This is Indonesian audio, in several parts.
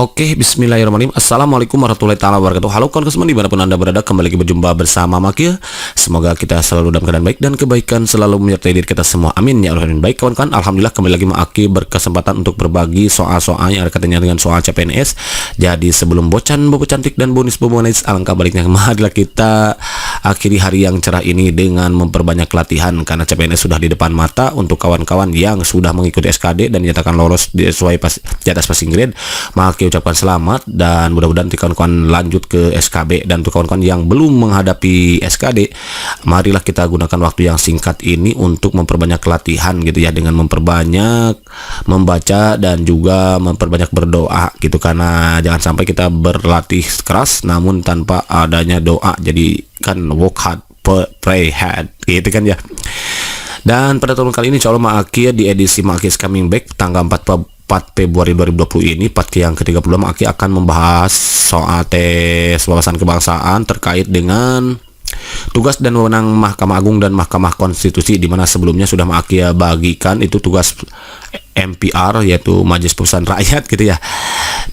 Oke, bismillahirrahmanirrahim. Assalamualaikum warahmatullahi taala wabarakatuh. Halo kawan semua dimanapun anda berada, kembali lagi berjumpa bersama Maki. Semoga kita selalu dalam keadaan baik dan kebaikan selalu menyertai diri kita semua. Amin ya Allah. Baik kawan-kawan, alhamdulillah kembali lagi Maki berkesempatan untuk berbagi soal-soal yang ada katanya dengan soal CPNS. Jadi sebelum bobo cantik dan bonus bobo manis, alangkah baiknya marilah kita akhiri hari yang cerah ini dengan memperbanyak latihan, karena CPNS sudah di depan mata. Untuk kawan-kawan yang sudah mengikuti SKD dan dinyatakan lolos sesuai di atas passing grade, maka ucapkan selamat dan mudah-mudahan kawan-kawan lanjut ke SKB. Dan untuk kawan-kawan yang belum menghadapi SKD, marilah kita gunakan waktu yang singkat ini untuk memperbanyak latihan gitu ya, dengan memperbanyak membaca dan juga memperbanyak berdoa gitu, karena jangan sampai kita berlatih keras namun tanpa adanya doa. Jadi kan work hard, pray hard gitu kan ya. Dan pada tahun kali ini insya Allah Maki di edisi Maki is Coming Back tanggal 4 Februari 2020 ini, part yang ke-32, Maki akan membahas soal tes wawasan kebangsaan terkait dengan tugas dan wewenang Mahkamah Agung dan Mahkamah Konstitusi, di mana sebelumnya sudah Maki bagikan itu tugas MPR, yaitu Majelis Permusyawaratan Rakyat gitu ya.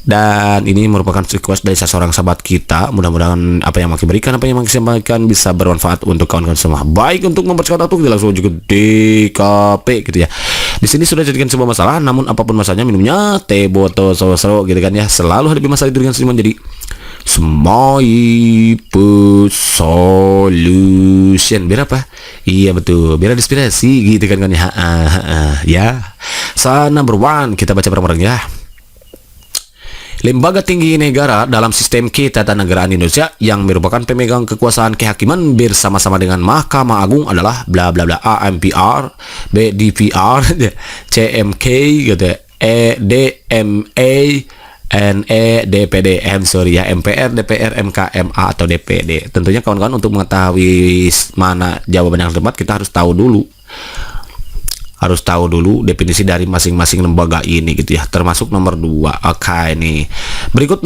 Dan ini merupakan request dari seorang sahabat kita. Mudah-mudahan apa yang Maki berikan, apa yang Maki sampaikan bisa bermanfaat untuk kawan-kawan semua. Baik, untuk mempercepat waktu kita langsung juga DKP gitu ya. Di sini sudah jadikan sebuah masalah, namun apapun masalahnya, minumnya teh botol solo gitu kan ya. Selalu hadapi masalah itu dengan senyuman. Jadi Smile Solution, biar apa? Iya betul, biar ada inspirasi gitu kan ya. Ya. Number 1 kita baca bareng-bareng ya. Lembaga tinggi negara dalam sistem ketatanegaraan Indonesia yang merupakan pemegang kekuasaan kehakiman bersama-sama dengan Mahkamah Agung adalah bla bla bla AMPR, BDPR, CMK gitu, EDMA, NE, DPD, sorry ya, MPR, DPR, MK, MA atau DPD. Tentunya kawan-kawan untuk mengetahui mana jawaban yang tepat, kita harus tahu dulu definisi dari masing-masing lembaga ini gitu ya, termasuk nomor 2. Oke, nih berikut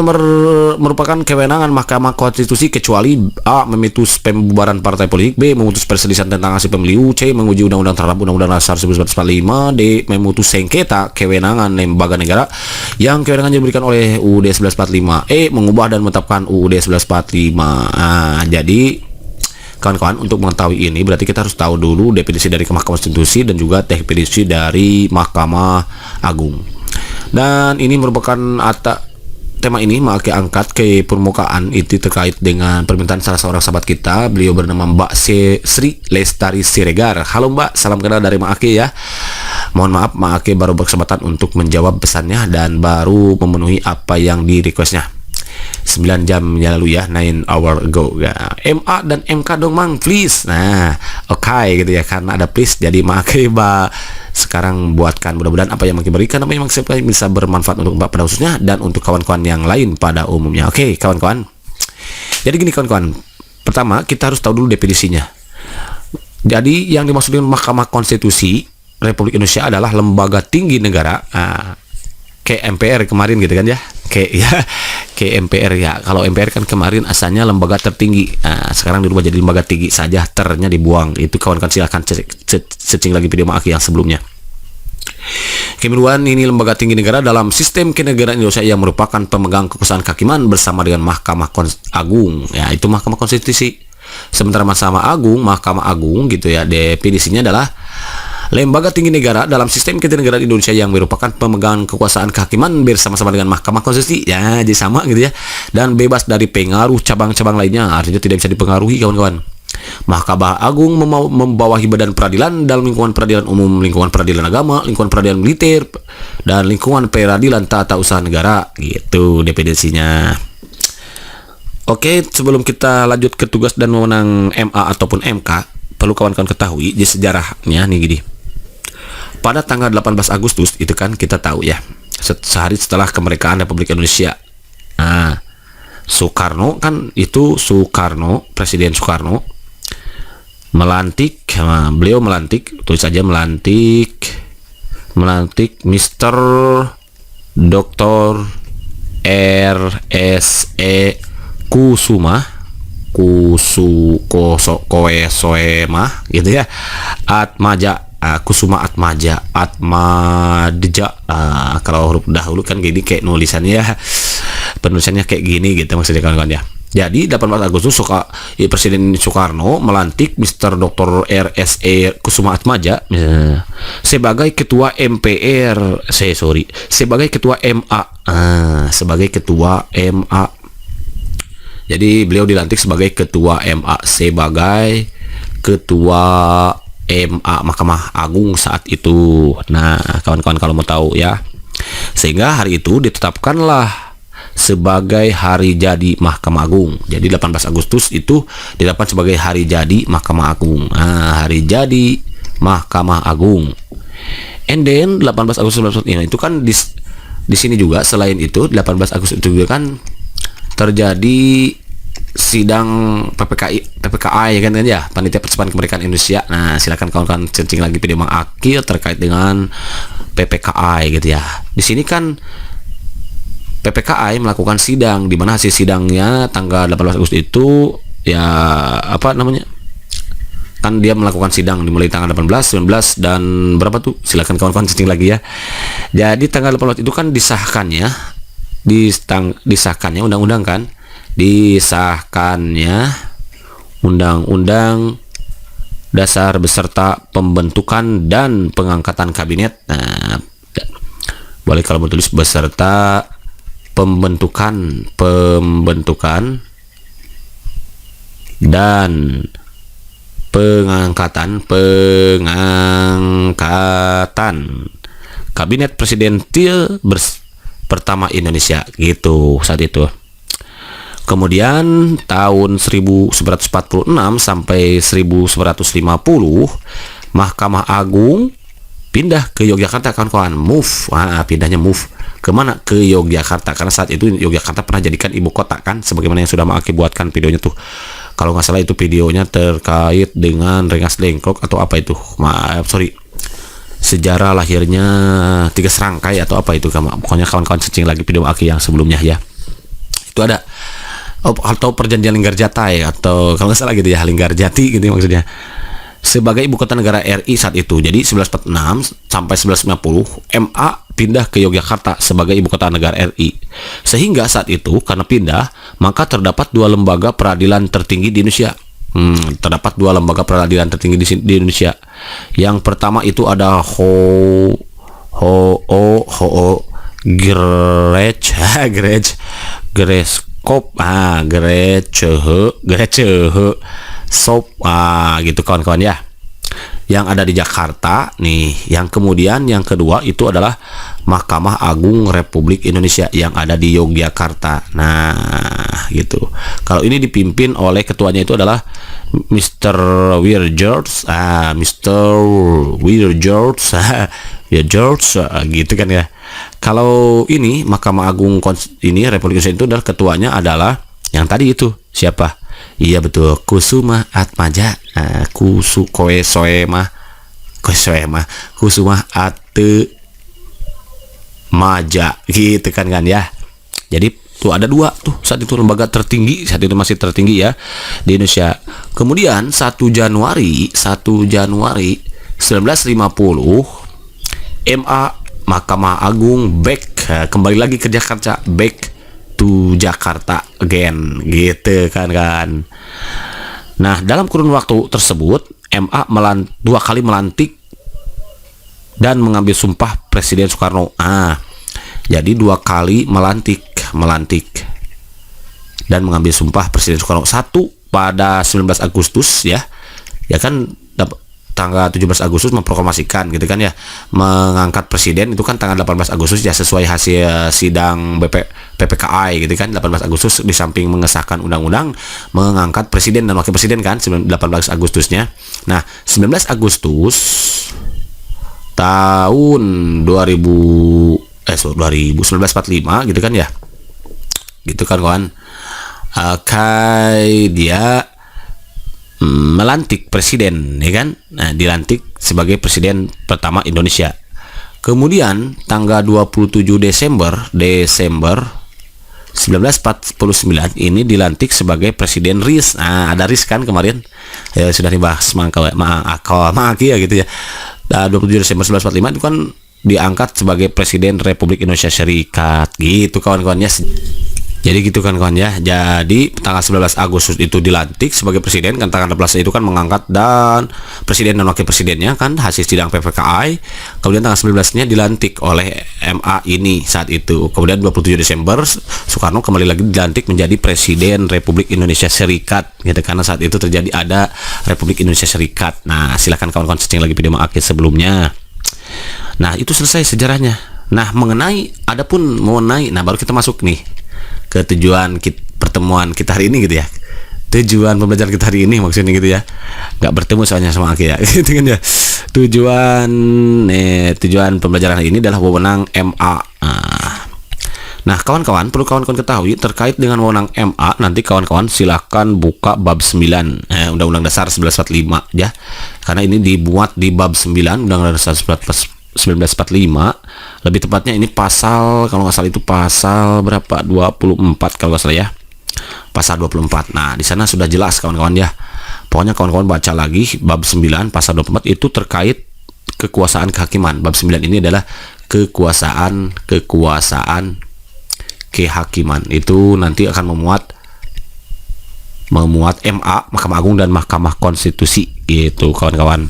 merupakan kewenangan Mahkamah Konstitusi kecuali A. memutus pembubaran partai politik, B. memutus perselisihan tentang hasil pemilu, C. menguji undang-undang terhadap Undang-Undang Dasar 1945, D. memutus sengketa kewenangan lembaga negara yang kewenangannya diberikan oleh UUD 1945, E. mengubah dan menetapkan UUD 1945. Jadi kawan-kawan, untuk mengetahui ini berarti kita harus tahu dulu definisi dari Mahkamah Konstitusi dan juga definisi dari Mahkamah Agung. Dan ini merupakan tema ini Maki angkat ke permukaan itu terkait dengan permintaan salah seorang sahabat kita. Beliau bernama Mbak Sri Lestari Siregar. Halo Mbak, salam kenal dari Maki ya. Mohon maaf, Maki baru berkesempatan untuk menjawab pesannya dan baru memenuhi apa yang di requestnya 9 jam yang lalu ya, 9 hour ago ya. MA dan MK dong Mang, please. Nah, oke gitu ya, karena ada please jadi Maki sekarang buatkan. Mudah-mudahan apa yang Maki berikan, apa yang Maki sampaikan bisa bermanfaat untuk Mbak pada khususnya dan untuk kawan-kawan yang lain pada umumnya. Oke kawan-kawan, jadi gini kawan-kawan, pertama kita harus tahu dulu definisinya. Jadi yang dimaksud dengan Mahkamah Konstitusi Republik Indonesia adalah lembaga tinggi negara, kayak MPR kemarin gitu kan ya, kayak MPR ya. Kalau MPR kan kemarin asalnya lembaga tertinggi, sekarang dirubah jadi lembaga tinggi saja, ternya dibuang. Itu kawan-kawan silahkan searching lagi video Maki yang sebelumnya. Kemudian ini lembaga tinggi negara dalam sistem kenegaraan Indonesia yang merupakan pemegang kekuasaan kehakiman bersama dengan Mahkamah Agung ya, itu Mahkamah Konstitusi. Sementara Mahkamah Agung gitu ya, definisinya adalah lembaga tinggi negara dalam sistem kenegaraan Indonesia yang merupakan pemegang kekuasaan kehakiman bersama-sama dengan Mahkamah Konstitusi ya, jadi sama gitu ya, dan bebas dari pengaruh cabang-cabang lainnya, artinya tidak bisa dipengaruhi kawan-kawan. Mahkamah Agung membawahi badan peradilan dalam lingkungan peradilan umum, lingkungan peradilan agama, lingkungan peradilan militer, dan lingkungan peradilan tata usaha negara gitu definisinya. Oke, sebelum kita lanjut ke tugas dan wewenang MA ataupun MK, perlu kawan-kawan ketahui di sejarahnya nih gini. Pada tanggal 18 Agustus itu kan kita tahu ya, sehari setelah kemerdekaan Republik Indonesia, Presiden Soekarno melantik, beliau melantik, tulis saja melantik Mr. Dr. R.S.E. Kusuma gitu ya, Kusuma Atmaja, kalau huruf dahulu kan gini kayak nulisannya penulisannya kayak gini gitu maksudnya kawan-kawan ya. Jadi 18 Agustus Presiden Soekarno melantik Mr. Dr. R.S.E. Kusuma Atmaja sebagai ketua MPR, sebagai ketua MA, sebagai ketua MA. Jadi beliau dilantik sebagai ketua MA, sebagai ketua MA Mahkamah Agung saat itu. Nah, kawan-kawan kalau mau tahu ya. Sehingga hari itu ditetapkanlah sebagai hari jadi Mahkamah Agung. Jadi 18 Agustus itu ditetapkan sebagai hari jadi Mahkamah Agung. Nah, hari jadi Mahkamah Agung. And then 18 Agustus itu kan di sini juga selain itu 18 Agustus itu juga kan terjadi sidang PPKI kan ya, Panitia Percepatan Kemerdekaan Indonesia. Nah, silakan kawan-kawan searching lagi video Mang Akil terkait dengan PPKI gitu ya. Di sini kan PPKI melakukan sidang, di mana hasil sidangnya tanggal 18 Agustus itu ya apa namanya, kan dia melakukan sidang dimulai tanggal 18, 19 dan berapa tuh, silakan kawan-kawan cicing lagi ya. Jadi tanggal 18 itu kan disahkannya undang-undang kan, disahkannya undang-undang dasar beserta pembentukan dan pengangkatan kabinet. Nah, boleh kalau mau tulis beserta pembentukan dan pengangkatan kabinet presidentil pertama Indonesia gitu saat itu. Kemudian tahun 1946 sampai 1950 Mahkamah Agung pindah ke Yogyakarta, kawan-kawan. Pindahnya kemana? Ke Yogyakarta, karena saat itu Yogyakarta pernah jadikan ibu kota kan, sebagaimana yang sudah Maki buatkan videonya tuh. Kalau nggak salah itu videonya terkait dengan Rengas Dengklok atau apa itu, sejarah lahirnya Tiga Serangkai atau apa itu, pokoknya kawan-kawan searching lagi video Maki yang sebelumnya ya. Itu ada atau perjanjian Linggarjati atau kalau nggak salah gitu ya, Linggarjati gitu ya, maksudnya sebagai ibu kota negara RI saat itu. Jadi 1946 sampai 1950 MA pindah ke Yogyakarta sebagai ibu kota negara RI. Sehingga saat itu karena pindah, maka terdapat dua lembaga peradilan tertinggi di Indonesia. Terdapat dua lembaga peradilan tertinggi di Indonesia. Yang pertama itu ada gitu kawan-kawan ya, yang ada di Jakarta nih. Yang kemudian yang kedua itu adalah Mahkamah Agung Republik Indonesia yang ada di Yogyakarta. Nah gitu. Kalau ini dipimpin oleh ketuanya itu adalah Mr. Wir George, gitu kan ya. Kalau ini Mahkamah Agung ini Republik Indonesia itu adalah ketuanya adalah yang tadi itu siapa? Iya betul, Kusuma Atmaja, Kusuma Atmaja gitu kan ya. Jadi tuh ada dua tuh saat itu lembaga tertinggi, saat itu masih tertinggi ya di Indonesia. Kemudian 1 Januari 1950 MA Mahkamah Agung kembali lagi ke Jakarta, to Jakarta again gitu kan. Nah, dalam kurun waktu tersebut MA dua kali melantik dan mengambil sumpah Presiden Soekarno. Jadi dua kali melantik dan mengambil sumpah Presiden Soekarno. Satu pada 19 Agustus ya kan, tanggal 17 Agustus memproklamasikan gitu kan ya, mengangkat presiden itu kan tanggal 18 Agustus ya, sesuai hasil sidang PPKI gitu kan. 18 Agustus di samping mengesahkan undang-undang, mengangkat presiden dan wakil presiden kan 18 Agustusnya. Nah, 19 Agustus tahun 1945 gitu kan ya. Gitu kan kawan. Dia melantik presiden ya kan. Nah, dilantik sebagai presiden pertama Indonesia. Kemudian tanggal 27 Desember 1949 ini dilantik sebagai presiden RIS. Nah, ada RIS kan kemarin ya, sudah dibahas Maki ya gitu ya. 27 Desember 1945 itu kan diangkat sebagai presiden Republik Indonesia Serikat gitu kawan-kawannya. Jadi gitu kan kawan ya. Jadi tanggal 19 Agustus itu dilantik sebagai presiden kan, tanggal 16 itu kan mengangkat dan presiden dan wakil presidennya kan hasil sidang PPKI. Kemudian tanggal 19-nya dilantik oleh MA ini saat itu. Kemudian 27 Desember Soekarno kembali lagi dilantik menjadi presiden Republik Indonesia Serikat gitu, karena saat itu terjadi ada Republik Indonesia Serikat. Nah, silakan kawan-kawan cek lagi video Mak Akil sebelumnya. Nah, itu selesai sejarahnya. Nah, nah baru kita masuk nih ke tujuan pertemuan kita hari ini gitu ya. Tujuan pembelajaran kita hari ini maksudnya gitu ya. Nggak bertemu soalnya sama Aki ya. Gitu kan ya. Tujuan pembelajaran hari ini adalah wewenang MA. Nah, kawan-kawan, perlu kawan-kawan ketahui terkait dengan wewenang MA, nanti kawan-kawan silakan buka bab 9 Undang-Undang Dasar 1945 ya. Karena ini dibuat di bab 9 Undang-Undang Dasar 1945. Lebih tepatnya ini pasal, kalau nggak salah itu pasal berapa? 24 kalau nggak salah ya. Pasal 24. Nah, di sana sudah jelas kawan-kawan ya. Pokoknya kawan-kawan baca lagi bab 9 pasal 24 itu terkait kekuasaan kehakiman. Bab 9 ini adalah kekuasaan kehakiman. Itu nanti akan memuat MA, Mahkamah Agung dan Mahkamah Konstitusi gitu kawan-kawan.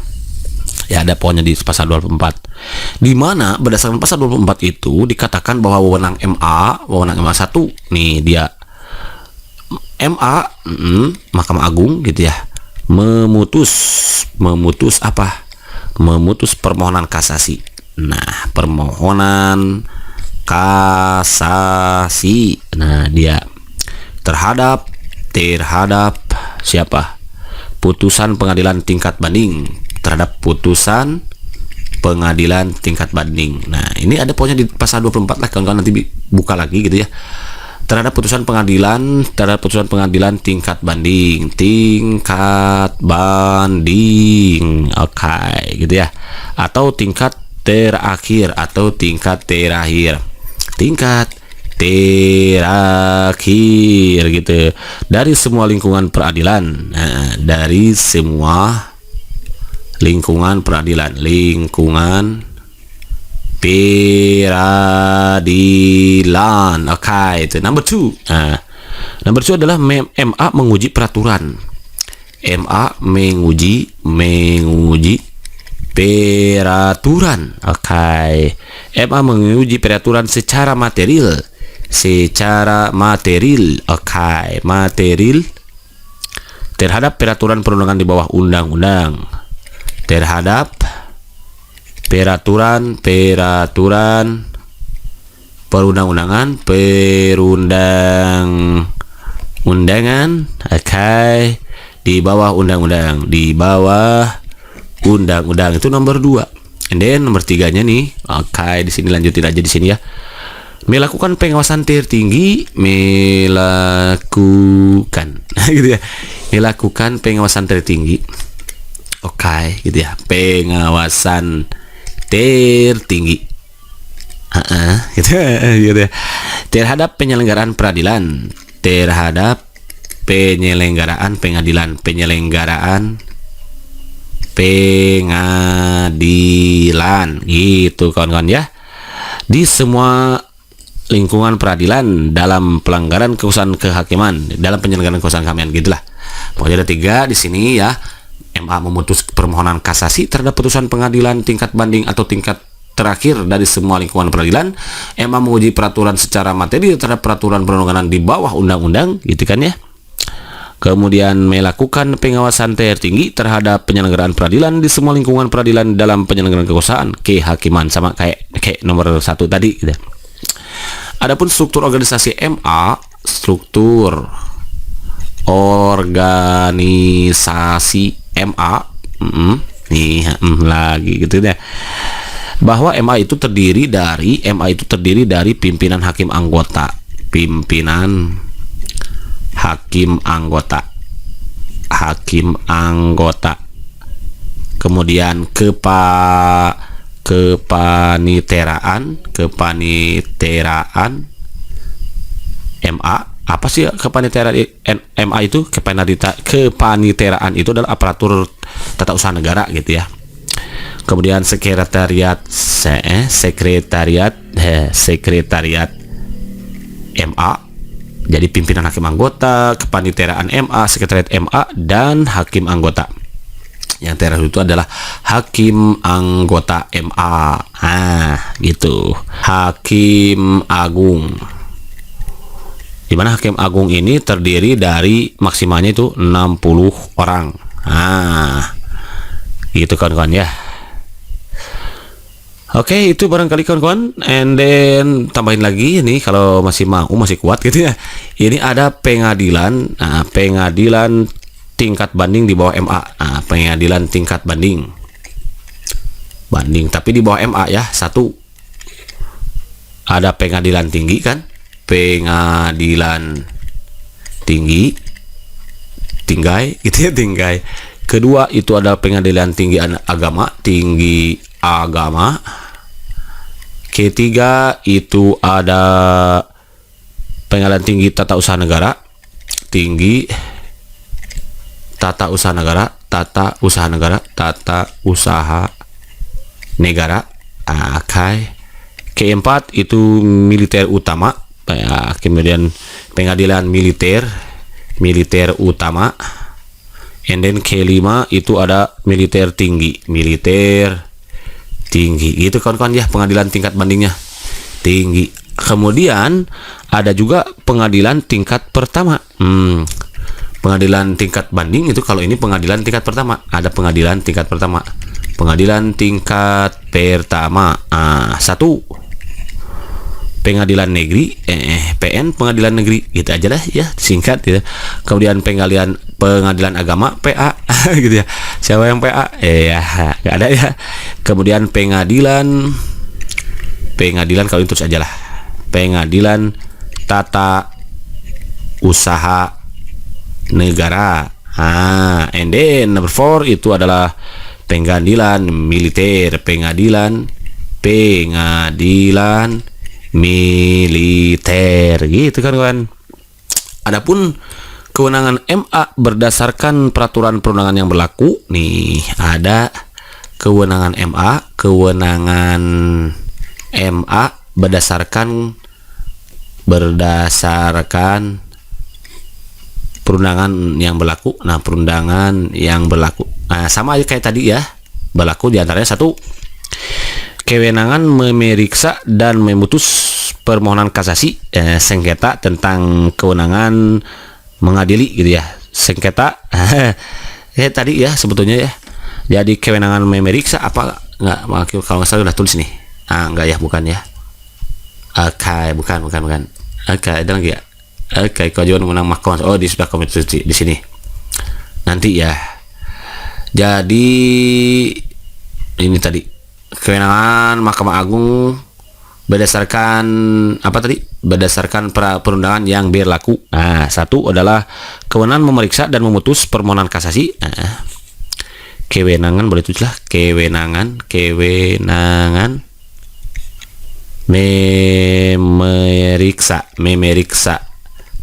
Ya, ada pokoknya di pasal 24. Di mana berdasarkan pasal 24 itu dikatakan bahwa wewenang MA 1 nih dia MA Mahkamah Agung gitu ya, memutus apa? Memutus permohonan kasasi. Nah, permohonan kasasi. Nah, dia terhadap siapa? Putusan pengadilan tingkat banding, terhadap putusan pengadilan tingkat banding. Nah, ini ada pokoknya di pasal 24 lah, kawan-kawan nanti buka lagi gitu ya. Terhadap putusan pengadilan tingkat banding, oke, gitu ya. Atau tingkat terakhir gitu. Dari semua lingkungan peradilan. Nah, dari semua lingkungan peradilan, oke, itu number 2. Nah, number 2 adalah MA menguji peraturan. MA menguji peraturan, oke. MA menguji peraturan secara material, oke, material terhadap peraturan perundangan di bawah undang-undang, terhadap peraturan perundang-undangan, oke, di bawah undang-undang, itu nomor 2. And then nomor 3-nya nih, oke, di sini lanjutin aja di sini ya. Melakukan pengawasan tertinggi, gitu ya. Melakukan pengawasan tertinggi. Oke, gitu ya. Pengawasan tertinggi. Gitu ya. Terhadap penyelenggaraan peradilan, terhadap penyelenggaraan pengadilan gitu kawan-kawan ya. Di semua lingkungan peradilan dalam pelanggaran kekuasaan kehakiman, dalam penyelenggaraan kekuasaan kehakiman gitulah. Pokoknya ada 3 di sini ya. MA memutus permohonan kasasi terhadap putusan pengadilan tingkat banding atau tingkat terakhir dari semua lingkungan peradilan. MA menguji peraturan secara materi terhadap peraturan perundangan di bawah undang-undang gitu kan ya. Kemudian melakukan pengawasan tertinggi terhadap penyelenggaraan peradilan di semua lingkungan peradilan dalam penyelenggaraan kekuasaan kehakiman, sama kayak nomor 1 tadi gitu. Adapun struktur organisasi MA, struktur organisasi MA lagi gitu ya, bahwa MA itu terdiri dari pimpinan hakim anggota, kemudian kepaniteraan MA. Apa sih kepaniteraan MA itu? Kepaniteraan itu adalah aparatur tata usaha negara gitu ya. Kemudian sekretariat MA Jadi pimpinan hakim anggota, kepaniteraan MA, sekretariat MA, dan hakim anggota. Yang terakhir itu adalah hakim anggota MA. Gitu. Hakim agung. Di mana hakim agung ini terdiri dari maksimalnya itu 60 orang. Gitu kawan-kawan ya. Oke, itu barangkali kawan-kawan. And then tambahin lagi ini kalau masih mau, masih kuat gitu ya. Ini ada pengadilan, pengadilan tingkat banding di bawah MA. Pengadilan tingkat banding. Tapi di bawah MA ya. Satu, ada pengadilan tinggi kan? Pengadilan tinggi, tinggai gitu ya, tinggai. Kedua itu ada pengadilan tinggi agama, tinggi agama. Ketiga itu ada pengadilan tinggi tata usaha negara, tinggi tata usaha negara, tata usaha negara, tata usaha negara. Keempat itu militer utama, kemudian pengadilan militer utama. And then kelima itu ada militer tinggi gitu kawan-kawan ya, pengadilan tingkat bandingnya tinggi. Kemudian ada juga pengadilan tingkat pertama. Pengadilan tingkat banding itu kalau ini pengadilan tingkat pertama, ada pengadilan tingkat pertama. Pengadilan tingkat pertama. Satu, pengadilan negeri, PN, pengadilan negeri, gitu aja lah ya, singkat gitu. Kemudian pengadilan agama, PA gitu ya. Siapa yang PA? Ya nggak ada ya. Kemudian pengadilan kalau itu saja lah. Pengadilan tata usaha negara. And then number 4 itu adalah pengadilan militer, pengadilan militer gitu kan kawan. Adapun kewenangan MA berdasarkan peraturan perundangan yang berlaku nih, ada kewenangan MA berdasarkan perundangan yang berlaku. Nah, perundangan yang berlaku sama aja kayak tadi ya, berlaku diantaranya satu, kewenangan memeriksa dan memutus permohonan kasasi, sengketa tentang kewenangan mengadili gitu ya, sengketa tadi ya sebetulnya ya. Jadi kewenangan memeriksa apa nggak, kalau nggak salah udah tulis nih. Enggak ya, bukan ya. Bukan. Ada lagi ya. Kewajiban menang mahkamah. Oh, di sebelah konstitusi di sini. Nanti ya. Jadi ini tadi kewenangan Mahkamah Agung berdasarkan apa tadi? Berdasarkan perundangan yang berlaku. Satu adalah kewenangan memeriksa dan memutus permohonan kasasi. Kewenangan boleh tulis lah, kewenangan memeriksa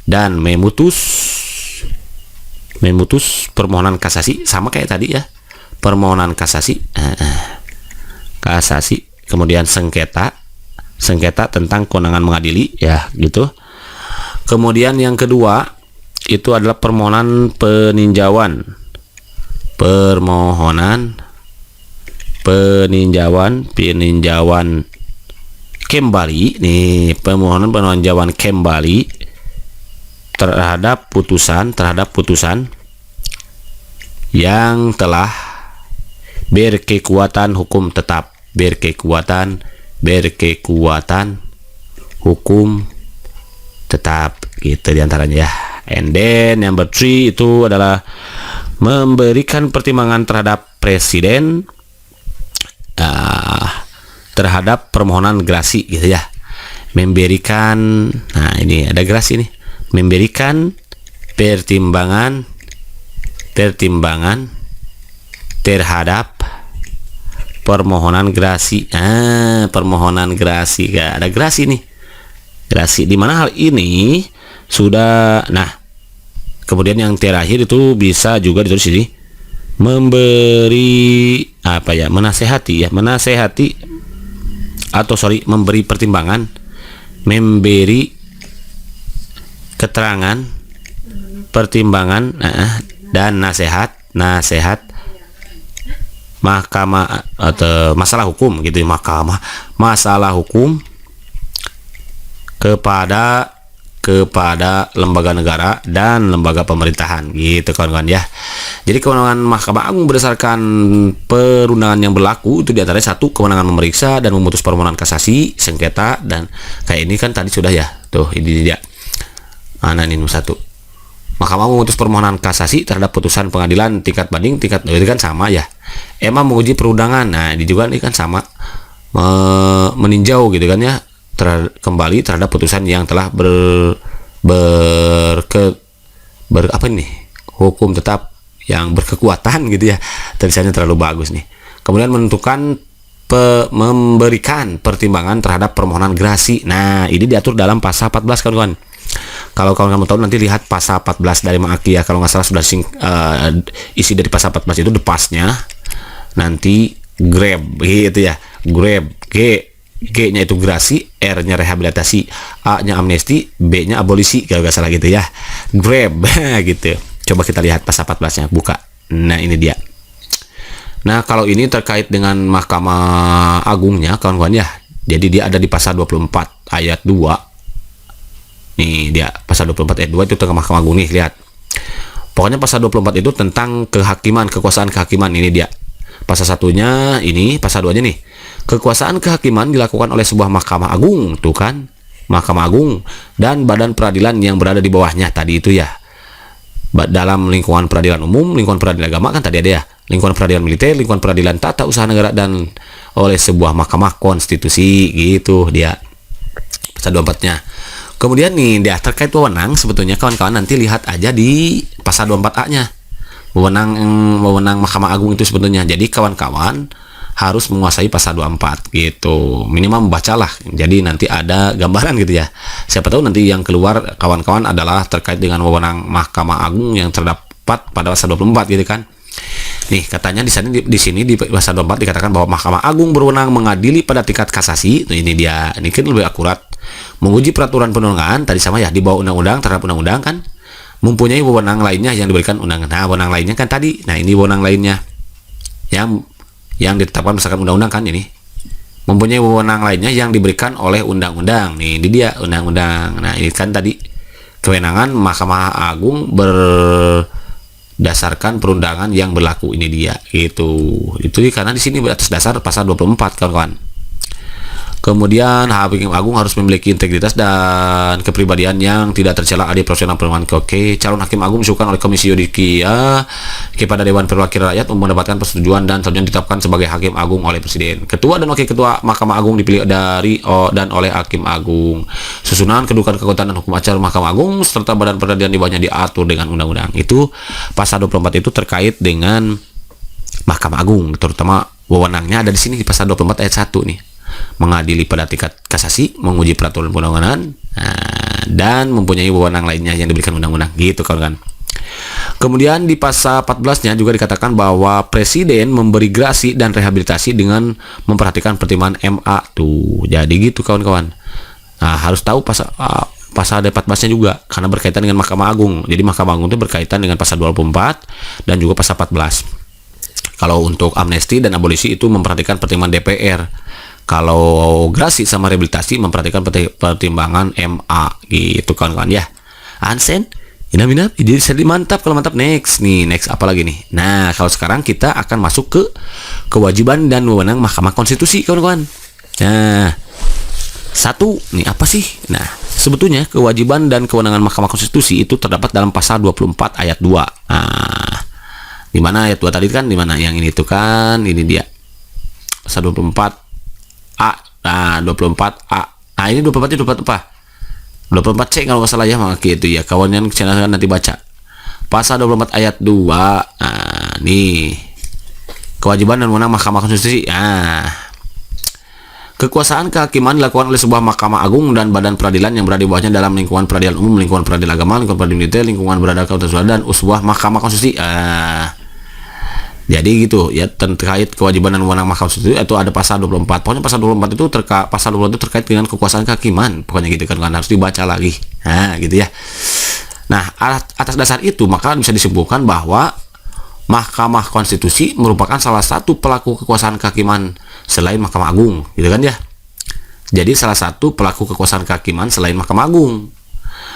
dan memutus permohonan kasasi, sama kayak tadi ya, permohonan kasasi. Kemudian sengketa tentang kewenangan mengadili ya gitu. Kemudian yang kedua itu adalah permohonan peninjauan kembali nih, permohonan peninjauan kembali terhadap putusan yang telah berkekuatan hukum tetap, berkekuatan hukum tetap gitu diantaranya ya. And then number 3 itu adalah memberikan pertimbangan terhadap presiden terhadap permohonan gerasi gitu ya. Memberikan, nah ini ada gerasi nih, memberikan pertimbangan terhadap permohonan gerasi. Permohonan gerasi, ada gerasi nih, gerasi di mana hal ini sudah. Nah, kemudian yang terakhir itu bisa juga ditulis ini, memberi apa ya, menasehati memberi pertimbangan, memberi keterangan, pertimbangan, dan nasihat mahkamah atau masalah hukum gitu, mahkamah masalah hukum kepada lembaga negara dan lembaga pemerintahan gitu kawan-kawan ya. Jadi kewenangan Mahkamah Agung berdasarkan perundangan yang berlaku itu diantaranya satu, kewenangan memeriksa dan memutus permohonan kasasi, sengketa, dan kayak ini kan tadi sudah ya, tuh ini dia. Ini nomor satu, Mahkamah memutus permohonan kasasi terhadap putusan pengadilan tingkat banding tingkat itu kan sama ya. Emang menguji perundangan, nah ini juga ini kan sama, meninjau gitu kan ya, kembali terhadap putusan yang telah apa nih, hukum tetap yang berkekuatan gitu ya. Tulisannya terlalu bagus nih. Kemudian menentukan memberikan pertimbangan terhadap permohonan gerasi. Nah ini diatur dalam pasal 14 kawan-kawan. Kalau kamu tahu nanti lihat pasal 14 dari Maki ya, kalau nggak salah sudah isi dari pasal 14 itu depasnya nanti grab gitu ya, grab G-nya itu gerasi, R-nya rehabilitasi, A-nya amnesti, B-nya abolisi kalau nggak salah gitu ya, grab gitu. Coba kita lihat pasal 14-nya, buka. Nah ini dia. Nah kalau ini terkait dengan Mahkamah Agungnya kawan-kawan ya, jadi dia ada di pasal 24 ayat 2. Nih dia pasal 24 ayat 2 itu tentang Mahkamah Agung nih, lihat. Pokoknya pasal 24 itu tentang kehakiman, kekuasaan kehakiman. Ini dia. Pasal satunya ini, pasal 2-nya nih. Kekuasaan kehakiman dilakukan oleh sebuah Mahkamah Agung, tuh kan? Mahkamah Agung dan badan peradilan yang berada di bawahnya tadi itu ya. Dalam lingkungan peradilan umum, lingkungan peradilan agama kan tadi ada ya. Lingkungan peradilan militer, lingkungan peradilan tata usaha negara, dan oleh sebuah Mahkamah Konstitusi gitu dia. Pasal 24-nya. Kemudian nih dia terkait wewenang, sebetulnya kawan-kawan nanti lihat aja di pasal 24A-nya. Wewenang Mahkamah Agung itu sebetulnya. Jadi kawan-kawan harus menguasai pasal 24 gitu. Minimal membacalah. Jadi nanti ada gambaran gitu ya. Siapa tahu nanti yang keluar kawan-kawan adalah terkait dengan wewenang Mahkamah Agung yang terdapat pada pasal 24 gitu kan. Nih katanya di sini di pasal 24 dikatakan bahwa Mahkamah Agung berwenang mengadili pada tingkat kasasi. Nah, ini dia. Ini kan lebih akurat. Menguji peraturan perundangan tadi sama ya, di bawah undang-undang terhadap undang-undang kan. Mempunyai wewenang lainnya yang diberikan undang-undang. Nah, wewenang lainnya kan tadi. Nah, ini wewenang lainnya yang ditetapkan berdasarkan undang-undang kan ini. Mempunyai wewenang lainnya yang diberikan oleh undang-undang. Nih, ini dia undang-undang. Nah, ini kan tadi kewenangan Mahkamah Agung berdasarkan perundangan yang berlaku, ini dia gitu. Itu karena di sini atas dasar pasal 24 kawan-kawan. Kemudian Hakim Agung harus memiliki integritas dan kepribadian yang tidak tercela, adil, profesional, perumahan. Oke, calon Hakim Agung disuruhkan oleh Komisi Yudisial kepada Dewan Perwakilan Rakyat untuk mendapatkan persetujuan dan selanjutnya ditetapkan sebagai Hakim Agung oleh Presiden. Ketua dan Wakil Ketua Mahkamah Agung dipilih dari dan oleh Hakim Agung. Susunan, kedudukan, kekuatan, dan hukum acara Mahkamah Agung serta badan peradilan di bawahnya diatur dengan undang-undang. Itu pasal 24 itu terkait dengan Mahkamah Agung, terutama wewenangnya ada di sini di pasal 24 ayat 1 nih. Mengadili pada tingkat kasasi, menguji peraturan perundangan, dan mempunyai wewenang lainnya yang diberikan undang-undang gitu kawan-kawan. Kemudian di pasal 14-nya juga dikatakan bahwa Presiden memberi gerasi dan rehabilitasi dengan memperhatikan pertimbangan MA tuh. Jadi gitu kawan-kawan. Nah, harus tahu pasal 14-nya juga karena berkaitan dengan Mahkamah Agung. Jadi Mahkamah Agung itu berkaitan dengan pasal 24 dan juga pasal 14. Kalau untuk amnesti dan abolisi itu memperhatikan pertimbangan DPR. Kalau gerasi sama rehabilitasi memperhatikan pertimbangan MA gitu kawan-kawan ya. Ansen, inap-inap, ide jadi mantap. Kalau mantap, next nih, next apa lagi nih? Nah, kalau sekarang kita akan masuk ke kewajiban dan wewenang Mahkamah Konstitusi kawan-kawan. Nah, satu nih apa sih? Nah, sebetulnya kewajiban dan kewenangan Mahkamah Konstitusi itu terdapat dalam pasal 24 ayat 2. Nah, di mana ayat 2 tadi kan, di mana yang ini tuh kan, ini dia. Pasal 24 A. Nah, 24A. Nah, ini 24 itu 24 apa? 24C kalau nggak salah ya, maka itu ya. Kawan yang channel nanti baca. Pasal 24 ayat 2. Nah, nih. Kewajiban dan wewenang Mahkamah Konstitusi. Nah, kekuasaan kehakiman dilakukan oleh sebuah Mahkamah Agung dan badan peradilan yang berada di bawahnya dalam lingkungan peradilan umum, lingkungan peradilan agama, lingkungan peradilan militer, lingkungan berada dan sebuah Mahkamah Konstitusi. Jadi gitu ya, terkait kewajiban dan wewenang Mahkamah Konstitusi itu ada pasal 24. Pokoknya pasal 24 itu pasal 24 itu terkait dengan kekuasaan kehakiman. Pokoknya gitu kan harus dibaca lagi. Nah, gitu ya. Nah, atas dasar itu maka bisa disimpulkan bahwa Mahkamah Konstitusi merupakan salah satu pelaku kekuasaan kehakiman selain Mahkamah Agung, gitu kan ya. Jadi salah satu pelaku kekuasaan kehakiman selain Mahkamah Agung.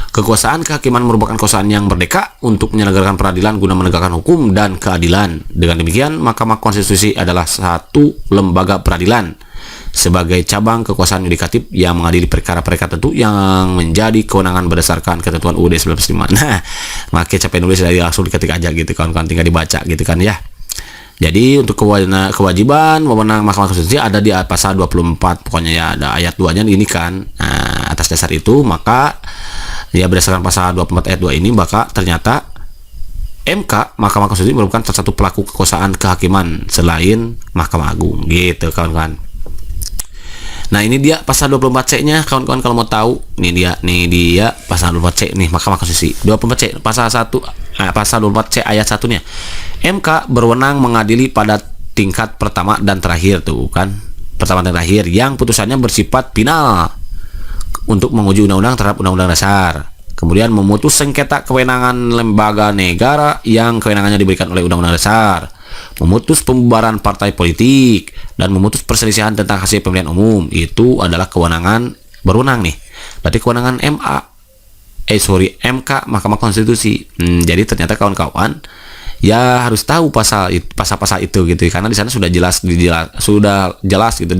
Kekuasaan kehakiman merupakan kekuasaan yang merdeka untuk menyelenggarakan peradilan guna menegakkan hukum dan keadilan. Dengan demikian, Mahkamah Konstitusi adalah satu lembaga peradilan sebagai cabang kekuasaan yudikatif yang mengadili perkara-perkara tertentu yang menjadi kewenangan berdasarkan ketentuan UUD 1945. Nah, makanya capek nulis dari langsung diketik aja gitu, kawan-kawan, tinggal dibaca gitu kan ya. Jadi untuk kewajiban wewenang Mahkamah Konstitusi ada di pasal 24, pokoknya ya ada ayat 2-nya ini kan. Nah, atas dasar itu maka ya berdasarkan pasal 24 ayat 2 ini maka ternyata MK, Mahkamah Konstitusi, merupakan salah satu pelaku kekuasaan kehakiman selain Mahkamah Agung gitu, kawan-kawan. Nah, ini dia pasal 24C-nya, kawan-kawan, kalau mau tahu. Nih dia pasal 24C nih, Mahkamah Konstitusi. 24C pasal 1 pasal 24C ayat 1-nya. MK berwenang mengadili pada tingkat pertama dan terakhir tuh kan. Pertama dan terakhir yang putusannya bersifat final untuk menguji undang-undang terhadap undang-undang dasar. Kemudian memutus sengketa kewenangan lembaga negara yang kewenangannya diberikan oleh undang-undang dasar, memutus pembubaran partai politik, dan memutus perselisihan tentang hasil pemilihan umum. Itu adalah kewenangan berwenang nih. Berarti kewenangan MK, Mahkamah Konstitusi. Jadi ternyata kawan-kawan ya harus tahu pasal-pasal itu gitu, karena di sana sudah jelas gitu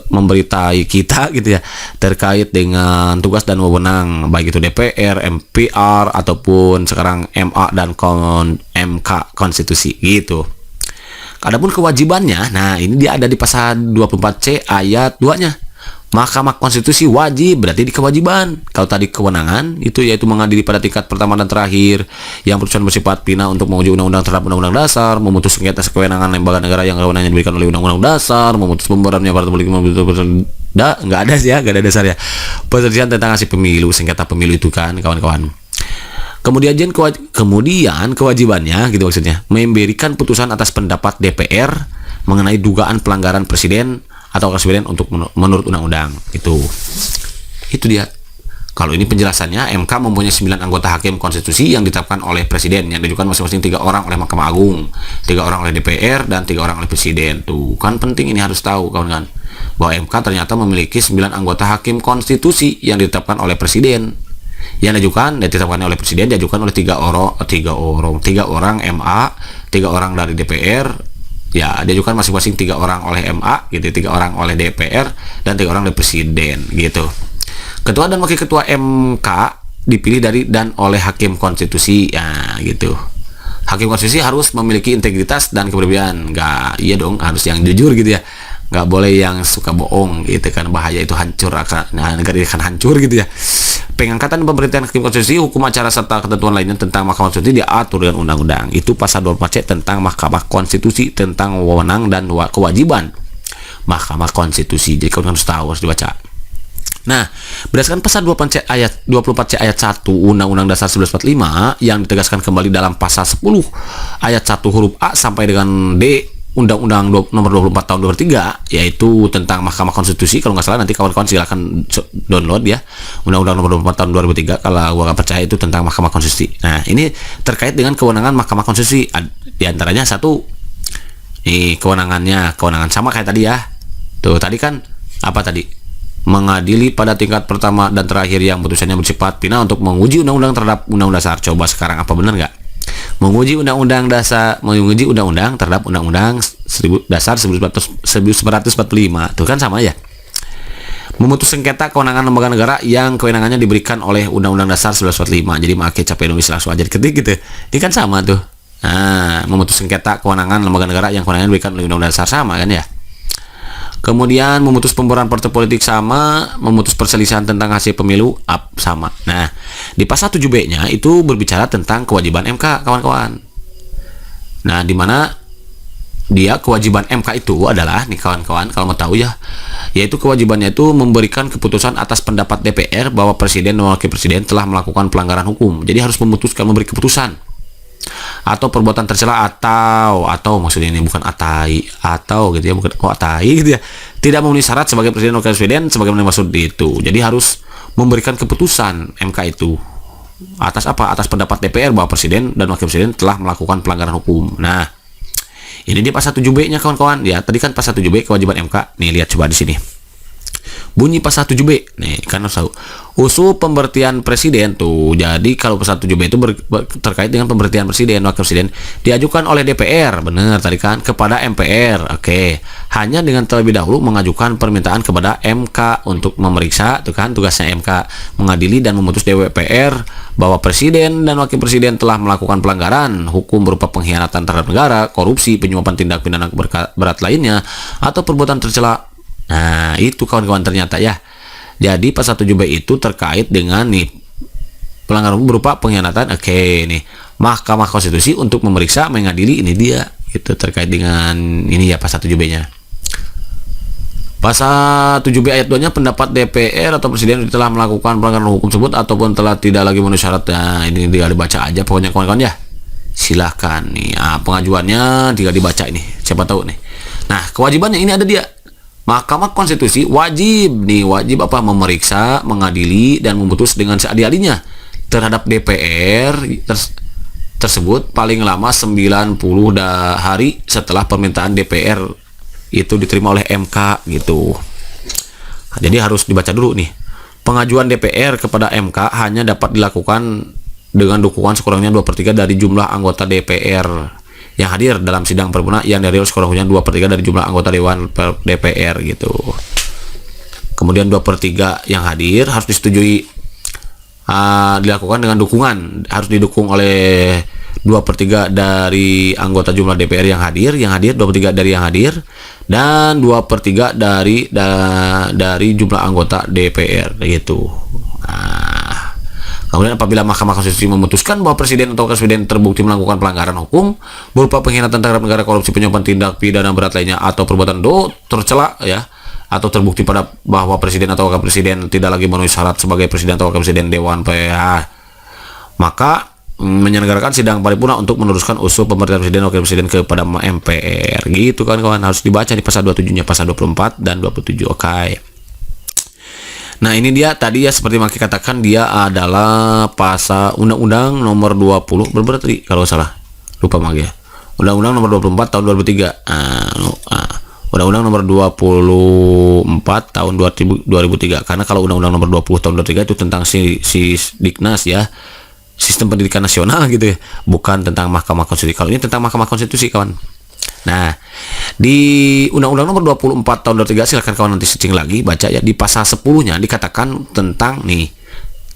memberitai kita gitu ya terkait dengan tugas dan wewenang baik itu DPR, MPR ataupun sekarang MA dan MK Konstitusi gitu. Adapun kewajibannya, nah ini dia ada di pasal 24C ayat 2-nya. Mahkamah Konstitusi wajib, berarti di kewajiban. Kalau tadi kewenangan itu yaitu mengadili pada tingkat pertama dan terakhir yang putusan bersifat final untuk menguji undang-undang terhadap undang-undang dasar, memutus sengketa kewenangan lembaga negara yang kewenangannya diberikan oleh undang-undang dasar, memutus pembubarannya partai politik, nggak ada sih ya, nggak ada dasar ya. Perselisihan tentang hasil pemilu, sengketa pemilu itu kan, kawan-kawan. Kemudian kewajibannya gitu maksudnya, memberikan putusan atas pendapat DPR mengenai dugaan pelanggaran presiden atau presiden untuk menurut undang-undang. Itu dia. Kalau ini penjelasannya, MK mempunyai 9 anggota hakim konstitusi yang ditetapkan oleh presiden, yang diajukan masing-masing 3 orang oleh Mahkamah Agung, 3 orang oleh DPR, dan 3 orang oleh presiden. Tuh kan penting, ini harus tahu kawan-kawan, bahwa MK ternyata memiliki 9 anggota hakim konstitusi yang ditetapkan oleh presiden, yang ditetapkan oleh presiden, diajukan oleh 3 orang MA, 3 orang dari DPR. Ya, diajukan masing-masing 3 orang oleh MA gitu, 3 orang oleh DPR, dan 3 orang dari presiden gitu. Ketua dan wakil ketua MK dipilih dari dan oleh hakim konstitusi ya gitu. Hakim konstitusi harus memiliki integritas dan kepribadian. Iya dong, harus yang jujur gitu ya. Nggak boleh yang suka bohong gitu kan, bahaya, itu hancur negara akan hancur gitu ya. Pengangkatan pemerintahan hakim konstitusi, hukum acara serta ketentuan lainnya tentang Mahkamah Konstitusi diatur dengan undang-undang. Itu pasal 24C tentang Mahkamah Konstitusi, tentang wewenang dan kewajiban Mahkamah Konstitusi. Jadi kalian harus tahu, harus dibaca. Nah, berdasarkan pasal 24C ayat 1 Undang-Undang Dasar 1945 yang ditegaskan kembali dalam pasal 10 ayat 1 huruf A sampai dengan D Undang-Undang nomor 24 tahun 2003, yaitu tentang Mahkamah Konstitusi. Kalau nggak salah nanti kawan-kawan silahkan download ya, Undang-Undang nomor 24 tahun 2003. Kalau gua nggak percaya, itu tentang Mahkamah Konstitusi. Nah, ini terkait dengan kewenangan Mahkamah Konstitusi. Di antaranya satu, kewenangan sama kayak tadi ya. Tuh tadi kan apa tadi? Mengadili pada tingkat pertama dan terakhir yang putusannya bersifat final untuk menguji undang-undang terhadap undang-undang dasar. Coba sekarang apa benar nggak? Menguji undang-undang terhadap undang-undang dasar 1945. Itu kan sama ya. Memutus sengketa kewenangan lembaga negara yang kewenangannya diberikan oleh undang-undang dasar 1945. Jadi makai capek nulis langsung aja ketik gitu. Ini kan sama tuh. Nah, memutus sengketa kewenangan lembaga negara yang kewenangannya diberikan oleh undang-undang dasar sama kan ya. Kemudian memutus pembubaran partai politik sama, memutus perselisihan tentang hasil pemilu sama. Nah, di pasal 7B-nya itu berbicara tentang kewajiban MK, kawan-kawan. Nah, di mana dia kewajiban MK itu adalah nih kawan-kawan, kalau mau tahu ya, yaitu kewajibannya itu memberikan keputusan atas pendapat DPR bahwa presiden dan wakil presiden telah melakukan pelanggaran hukum. Jadi harus memberi keputusan atau perbuatan tercela atau maksudnya ini bukan atau gitu ya, bukan atai gitu ya, tidak memenuhi syarat sebagai presiden atau wakil presiden sebagaimana maksud itu. Jadi harus memberikan keputusan MK itu atas apa? Atas pendapat DPR bahwa presiden dan wakil presiden telah melakukan pelanggaran hukum. Nah, ini dia pasal 7B-nya kawan-kawan. Ya, tadi kan pasal 7B kewajiban MK. Nih, lihat coba di sini. Bunyi pasal 7B. Nih, kan harus tahu. Usul pemberhentian presiden tuh. Jadi kalau pasal 7B itu terkait dengan pemberhentian presiden, wakil presiden diajukan oleh DPR. Benar tadi kan, kepada MPR. Oke. Hanya dengan terlebih dahulu mengajukan permintaan kepada MK untuk memeriksa, tuh kan tugasnya MK, mengadili dan memutus DPR bahwa presiden dan wakil presiden telah melakukan pelanggaran hukum berupa pengkhianatan terhadap negara, korupsi, penyuapan, tindak pidana berat lainnya, atau perbuatan tercela. Nah, itu kawan-kawan ternyata ya. Jadi pasal 7B itu terkait dengan nih pelanggaran berupa pengkhianatan. Oke, nih Mahkamah Konstitusi untuk memeriksa, mengadili, ini dia. Itu terkait dengan ini ya pasal 7B-nya. Pasal 7B ayat 2-nya pendapat DPR atau presiden telah melakukan pelanggaran hukum tersebut ataupun telah tidak lagi memenuhi syarat. Nah, ini dia dibaca aja pokoknya kawan-kawan ya. Silahkan nih. Pengajuannya tinggal dibaca ini. Siapa tahu nih. Nah, kewajibannya ini ada dia. Mahkamah Konstitusi wajib apa? Memeriksa, mengadili dan memutus dengan seadil-adilnya terhadap DPR tersebut paling lama 90 hari setelah permintaan DPR itu diterima oleh MK gitu. Nah, jadi harus dibaca dulu nih. Pengajuan DPR kepada MK hanya dapat dilakukan dengan dukungan sekurangnya 2/3 dari jumlah anggota DPR yang hadir dalam sidang paripurna yang dari sekurang-kurangnya 2/3 dari jumlah anggota Dewan DPR gitu. Kemudian 2/3 yang hadir harus disetujui dilakukan dengan dukungan, harus didukung oleh 2/3 dari anggota jumlah DPR yang hadir 2/3 dari yang hadir, dan 2/3 dari jumlah anggota DPR gitu. Kemudian apabila Mahkamah Konstitusi memutuskan bahwa presiden atau wakil presiden terbukti melakukan pelanggaran hukum berupa pengkhianatan terhadap negara, korupsi, penyuapan, tindak pidana berat lainnya, atau perbuatan tercela ya, atau terbukti bahwa presiden atau wakil presiden tidak lagi memenuhi syarat sebagai presiden atau wakil presiden Dewan PH, maka menyelenggarakan sidang paripurna untuk meneruskan usul pemberhentian presiden wakil presiden kepada MPR gitu kan kawan. Harus dibaca di pasal 27-nya, pasal 24 dan 27. Oke. Nah, ini dia tadi ya, seperti Maki katakan, dia adalah pasal Undang-Undang nomor 20 berapa tadi kalau salah, lupa Maki ya. Undang-Undang nomor 24 tahun 2003. Undang-Undang nomor 24 tahun 2003. Karena kalau Undang-Undang nomor 20 tahun 2003 itu tentang si Diknas ya, sistem pendidikan nasional gitu ya, bukan tentang Mahkamah Konstitusi. Kalau ini tentang Mahkamah Konstitusi kawan. Nah, di Undang-Undang nomor 24 tahun 2003, silahkan kawan nanti searching lagi, baca ya, di pasal 10-nya dikatakan tentang nih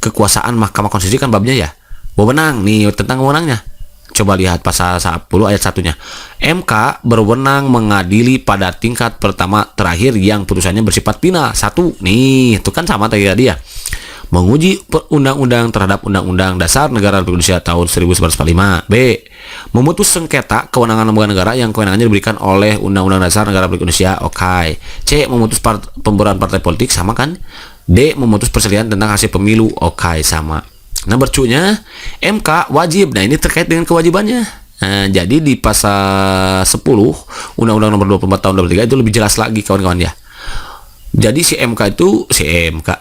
kekuasaan Mahkamah Konstitusi kan babnya ya, wewenang nih, tentang wewenangnya. Coba lihat pasal 10 ayat 1-nya. MK berwenang mengadili pada tingkat pertama terakhir yang putusannya bersifat final. 1 nih, itu kan sama tadi ya. Menguji undang-undang terhadap Undang-Undang Dasar Negara Republik Indonesia tahun 1945. B. Memutus sengketa kewenangan lembaga negara yang kewenangannya diberikan oleh Undang-Undang Dasar Negara Republik Indonesia. Oke. C. Memutus pembubaran partai politik, sama kan? D. Memutus perselisihan tentang hasil pemilu. Oke, sama. Nomor 2-nya, MK wajib. Nah, ini terkait dengan kewajibannya. Nah, jadi di pasal 10 Undang-Undang nomor 24 tahun 2003 itu lebih jelas lagi kawan-kawan ya. Jadi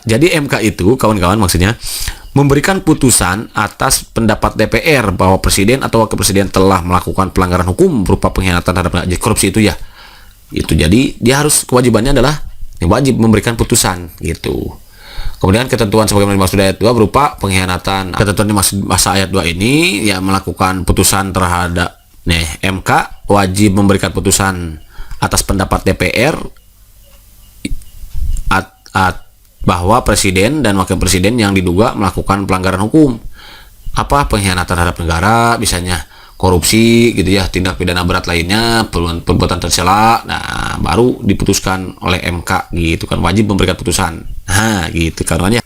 Jadi MK itu kawan-kawan maksudnya memberikan putusan atas pendapat DPR bahwa presiden atau wakil presiden telah melakukan pelanggaran hukum berupa pengkhianatan terhadap korupsi itu ya. Itu jadi dia harus, kewajibannya adalah wajib memberikan putusan gitu. Kemudian ketentuan sebagaimana dimaksud ayat 2 berupa pengkhianatan. Ketentuan dimaksud masa ayat 2 ini ya melakukan putusan terhadap MK wajib memberikan putusan atas pendapat DPR bahwa presiden dan wakil presiden yang diduga melakukan pelanggaran hukum, apa pengkhianatan terhadap negara, misalnya korupsi gitu ya, tindak pidana berat lainnya, perbuatan tercela. Nah, baru diputuskan oleh MK gitu kan, wajib memberikan putusan. Nah, gitu kan ya.